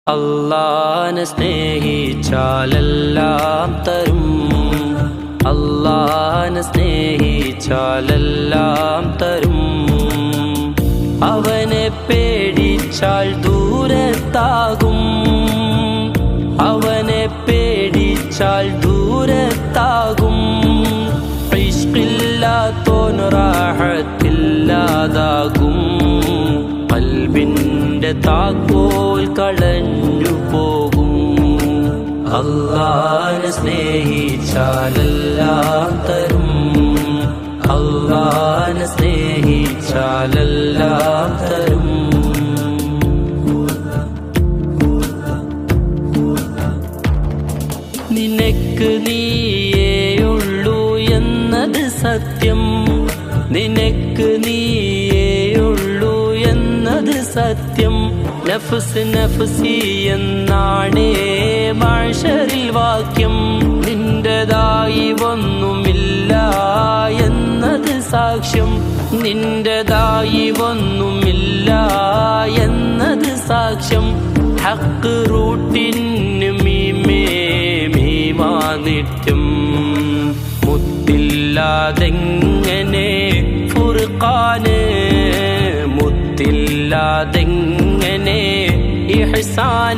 അല്ലാഹനെ സ്നേഹിച്ചാലെല്ലാം തരും, അല്ലാഹനെ സ്നേഹിച്ചാലെല്ലാം തരും. അവനെ പേടിച്ചാൽ ദൂരത്താകും, അവനെ പേടിച്ചാൽ ദൂരത്താകും. ഇഷ്കില്ലാത്തോൻ റാഹത്തില്ലാതാകും, ഖൽബിന്റെ താക്കോൽ കളഞ്ഞു പോകും. അല്ലാഹനെ സ്നേഹിച്ചാലെല്ലാം തരും, അല്ലാഹനെ സ്നേഹിച്ചാലെല്ലാം തരും. നിനക്ക് നീയേയുള്ളൂ എന്നത് സത്യം, നിനക്ക് നീയേയുള്ളൂ എന്നത് സത്യം. നഫ്സ് നഫ്സി എന്നാണേ മഹ്ശറിൽ വാക്യം. നിന്റേതായി ഒന്നുമില്ല എന്നത് സാക്ഷ്യം, നിന്റേതായി ഒന്നുമില്ല എന്നത് സാക്ഷ്യം. ഹക്ക് റൂട്ടിന് മീമേ മീമാ നിത്യം. മുത്തില്ലാതെങ്ങനെ ഫുർഖാന്, മുത്തില്ലാതെങ്ങനെ ഇഹ്സാൻ.